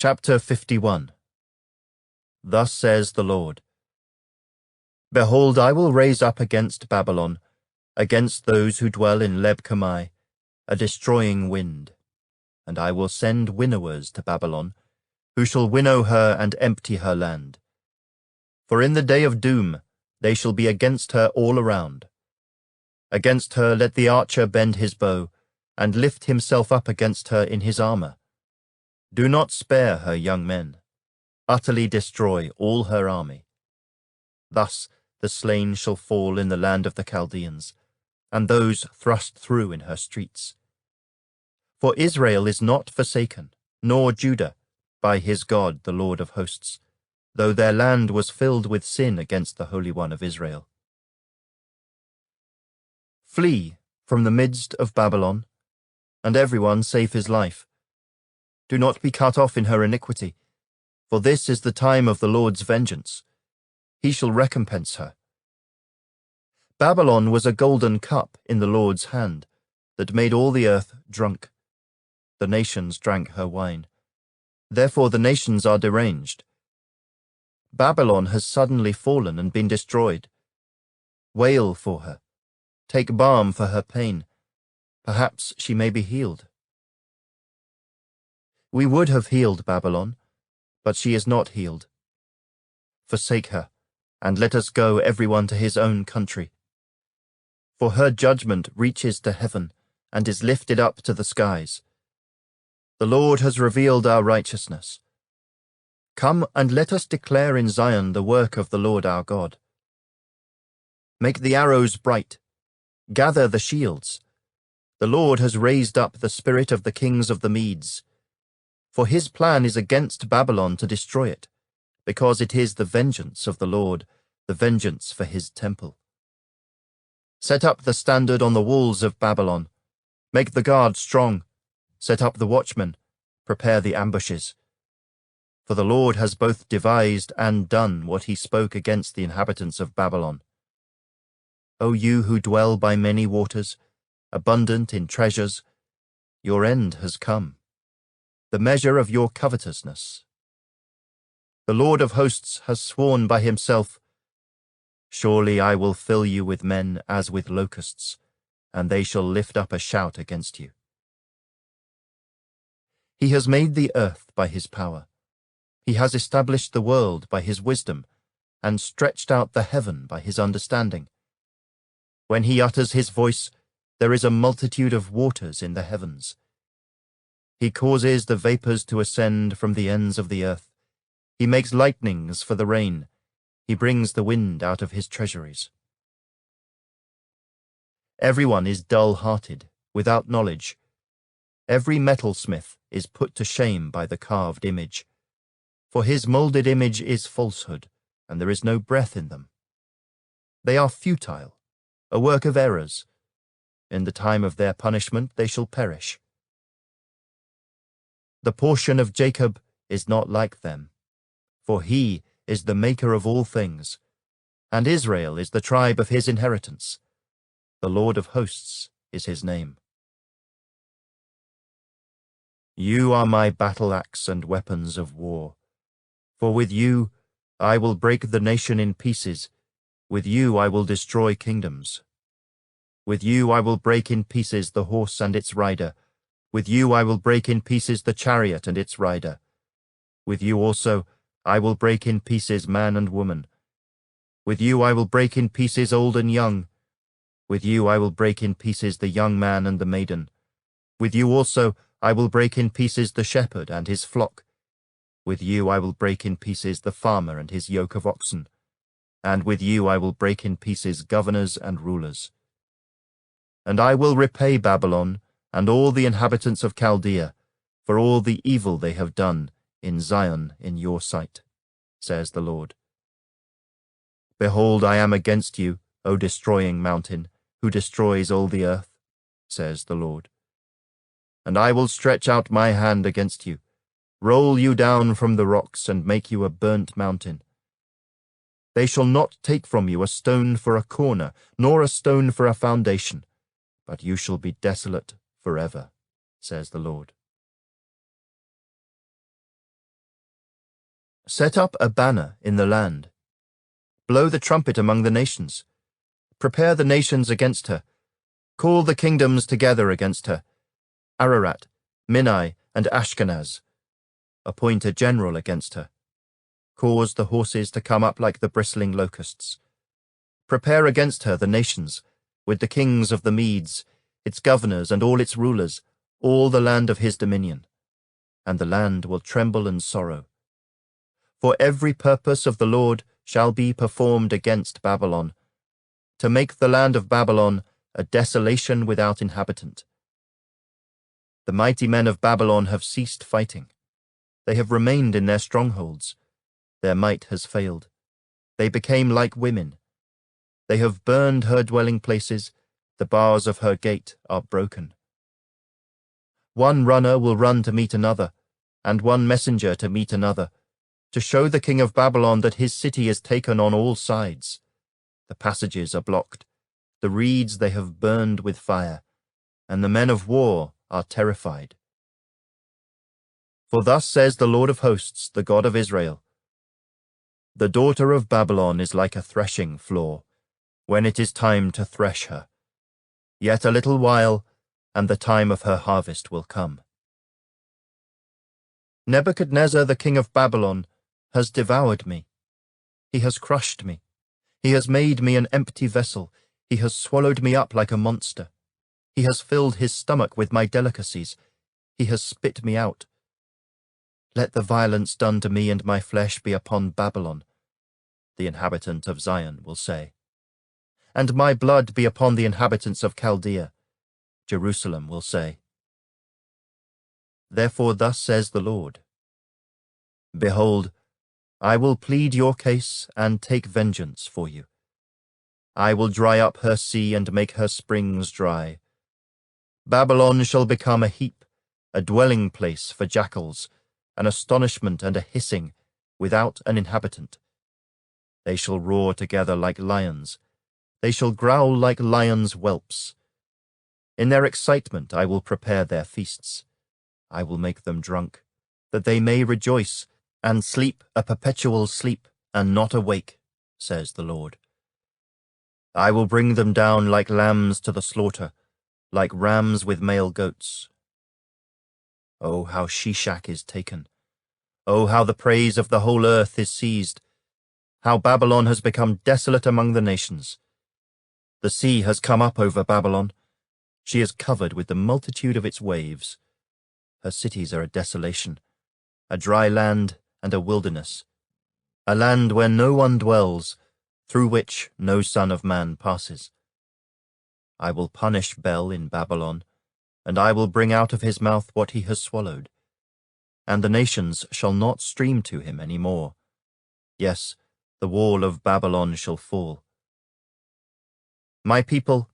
Chapter 51. Thus says the Lord, Behold, I will raise up against Babylon, against those who dwell in Leb-Kamai, a destroying wind. And I will send winnowers to Babylon, who shall winnow her and empty her land. For in the day of doom they shall be against her all around. Against her let the archer bend his bow, and lift himself up against her in his armour. Do not spare her young men. Utterly destroy all her army. Thus the slain shall fall in the land of the Chaldeans, and those thrust through in her streets. For Israel is not forsaken, nor Judah, by his God the Lord of hosts, though their land was filled with sin against the Holy One of Israel. Flee from the midst of Babylon, and everyone save his life. Do not be cut off in her iniquity, for this is the time of the Lord's vengeance. He shall recompense her. Babylon was a golden cup in the Lord's hand, that made all the earth drunk. The nations drank her wine. Therefore the nations are deranged. Babylon has suddenly fallen and been destroyed. Wail for her. Take balm for her pain. Perhaps she may be healed. We would have healed Babylon, but she is not healed. Forsake her, and let us go everyone to his own country. For her judgment reaches to heaven, and is lifted up to the skies. The Lord has revealed our righteousness. Come and let us declare in Zion the work of the Lord our God. Make the arrows bright. Gather the shields. The Lord has raised up the spirit of the kings of the Medes. For his plan is against Babylon to destroy it, because it is the vengeance of the Lord, the vengeance for his temple. Set up the standard on the walls of Babylon. Make the guard strong. Set up the watchmen. Prepare the ambushes. For the Lord has both devised and done what he spoke against the inhabitants of Babylon. O you who dwell by many waters, abundant in treasures, your end has come, the measure of your covetousness. The Lord of hosts has sworn by himself, Surely I will fill you with men as with locusts, and they shall lift up a shout against you. He has made the earth by his power. He has established the world by his wisdom, and stretched out the heaven by his understanding. When he utters his voice, there is a multitude of waters in the heavens. He causes the vapors to ascend from the ends of the earth. He makes lightnings for the rain. He brings the wind out of his treasuries. Everyone is dull-hearted, without knowledge. Every metalsmith is put to shame by the carved image. For his moulded image is falsehood, and there is no breath in them. They are futile, a work of errors. In the time of their punishment they shall perish. The portion of Jacob is not like them, for he is the maker of all things, and Israel is the tribe of his inheritance. The Lord of hosts is his name. You are my battle-axe and weapons of war. For with you I will break the nation in pieces, with you I will destroy kingdoms. With you I will break in pieces the horse and its rider. With you I will break in pieces the chariot and its rider. With you also I will break in pieces man and woman. With you I will break in pieces old and young. With you I will break in pieces the young man and the maiden. With you also I will break in pieces the shepherd and his flock. With you I will break in pieces the farmer and his yoke of oxen. And with you I will break in pieces governors and rulers. And I will repay Babylon and all the inhabitants of Chaldea for all the evil they have done in Zion in your sight, says the Lord. Behold, I am against you, O destroying mountain, who destroys all the earth, says the Lord. And I will stretch out my hand against you, roll you down from the rocks, and make you a burnt mountain. They shall not take from you a stone for a corner, nor a stone for a foundation, but you shall be desolate forever, says the Lord. Set up a banner in the land. Blow the trumpet among the nations. Prepare the nations against her. Call the kingdoms together against her. Ararat, Minai, and Ashkenaz. Appoint a general against her. Cause the horses to come up like the bristling locusts. Prepare against her the nations, with the kings of the Medes, its governors and all its rulers, all the land of his dominion. And the land will tremble and sorrow. For every purpose of the Lord shall be performed against Babylon, to make the land of Babylon a desolation without inhabitant. The mighty men of Babylon have ceased fighting. They have remained in their strongholds. Their might has failed. They became like women. They have burned her dwelling places. The bars of her gate are broken. One runner will run to meet another, and one messenger to meet another, to show the king of Babylon that his city is taken on all sides. The passages are blocked. The reeds they have burned with fire, and the men of war are terrified. For thus says the Lord of hosts, the God of Israel, the daughter of Babylon is like a threshing floor, when it is time to thresh her. Yet a little while, and the time of her harvest will come. Nebuchadnezzar the king of Babylon has devoured me. He has crushed me. He has made me an empty vessel. He has swallowed me up like a monster. He has filled his stomach with my delicacies. He has spit me out. Let the violence done to me and my flesh be upon Babylon, the inhabitant of Zion will say. And my blood be upon the inhabitants of Chaldea, Jerusalem will say. Therefore thus says the Lord, behold, I will plead your case and take vengeance for you. I will dry up her sea and make her springs dry. Babylon shall become a heap, a dwelling place for jackals, an astonishment and a hissing, without an inhabitant. They shall roar together like lions. They shall growl like lions' whelps. In their excitement I will prepare their feasts. I will make them drunk, that they may rejoice, and sleep a perpetual sleep, and not awake, says the Lord. I will bring them down like lambs to the slaughter, like rams with male goats. Oh, how Shishak is taken! Oh, how the praise of the whole earth is seized! How Babylon has become desolate among the nations! The sea has come up over Babylon. She is covered with the multitude of its waves. Her cities are a desolation, a dry land and a wilderness, a land where no one dwells, through which no son of man passes. I will punish Bel in Babylon, and I will bring out of his mouth what he has swallowed, and the nations shall not stream to him any more. Yes, the wall of Babylon shall fall. My people,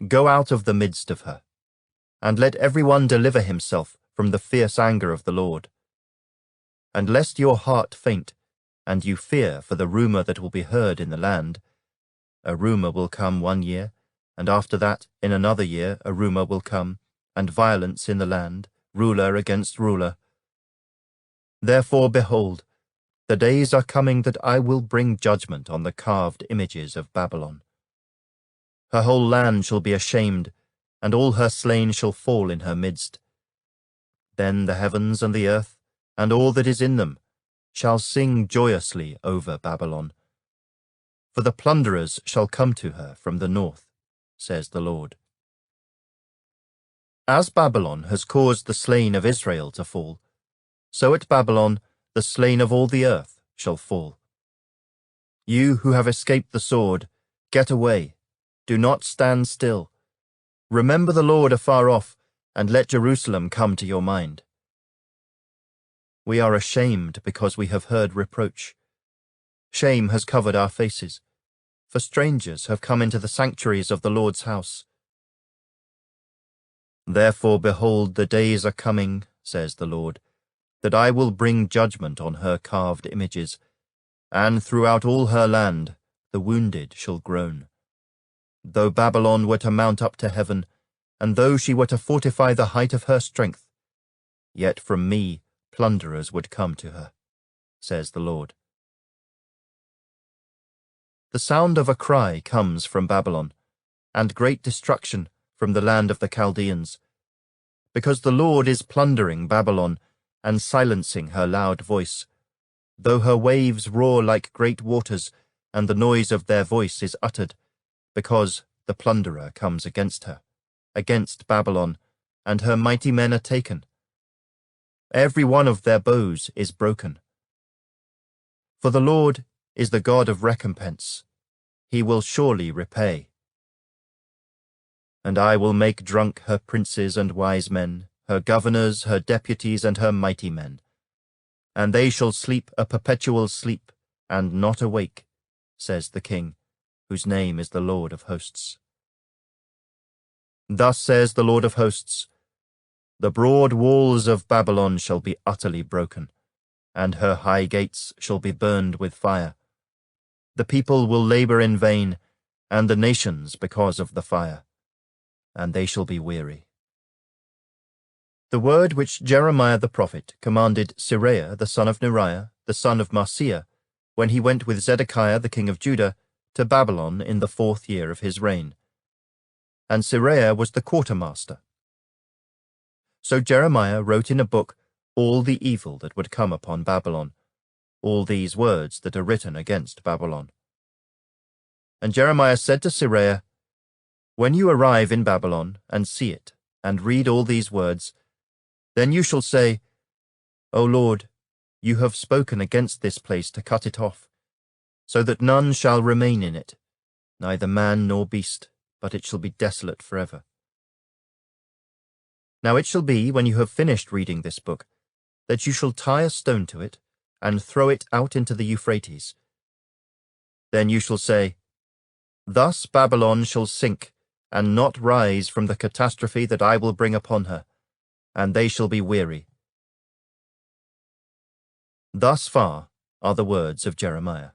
go out of the midst of her, and let everyone deliver himself from the fierce anger of the Lord. And lest your heart faint, and you fear for the rumor that will be heard in the land, a rumor will come 1 year, and after that, in another year, a rumor will come, and violence in the land, ruler against ruler. Therefore, behold, the days are coming that I will bring judgment on the carved images of Babylon. Her whole land shall be ashamed, and all her slain shall fall in her midst. Then the heavens and the earth, and all that is in them, shall sing joyously over Babylon. For the plunderers shall come to her from the north, says the Lord. As Babylon has caused the slain of Israel to fall, so at Babylon the slain of all the earth shall fall. You who have escaped the sword, get away, do not stand still. Remember the Lord afar off, and let Jerusalem come to your mind. We are ashamed because we have heard reproach. Shame has covered our faces, for strangers have come into the sanctuaries of the Lord's house. Therefore, behold, the days are coming, says the Lord, that I will bring judgment on her carved images, and throughout all her land the wounded shall groan. Though Babylon were to mount up to heaven, and though she were to fortify the height of her strength, yet from me plunderers would come to her. says the Lord. The sound of a cry comes from Babylon, and great destruction from the land of the Chaldeans, because the Lord is plundering Babylon and silencing her loud voice, though her waves roar like great waters, and the noise of their voice is uttered, because the plunderer comes against her, against Babylon, and her mighty men are taken. Every one of their bows is broken. For the Lord is the God of recompense. He will surely repay. And I will make drunk her princes and wise men, her governors, her deputies, and her mighty men. And they shall sleep a perpetual sleep, and not awake, says the King, whose name is the Lord of hosts. Thus says the Lord of hosts, the broad walls of Babylon shall be utterly broken, and her high gates shall be burned with fire. The people will labor in vain, and the nations because of the fire, and they shall be weary. The word which Jeremiah the prophet commanded Seraiah the son of Neriah, the son of Marciah, when he went with Zedekiah the king of Judah to Babylon in the 4th year of his reign. And Seraiah was the quartermaster. So Jeremiah wrote in a book all the evil that would come upon Babylon, all these words that are written against Babylon. And Jeremiah said to Seraiah, when you arrive in Babylon and see it, and read all these words, then you shall say, O Lord, you have spoken against this place to cut it off, so that none shall remain in it, neither man nor beast, but it shall be desolate forever. Now it shall be, when you have finished reading this book, that you shall tie a stone to it, and throw it out into the Euphrates. Then you shall say, thus Babylon shall sink, and not rise from the catastrophe that I will bring upon her, and they shall be weary. Thus far are the words of Jeremiah.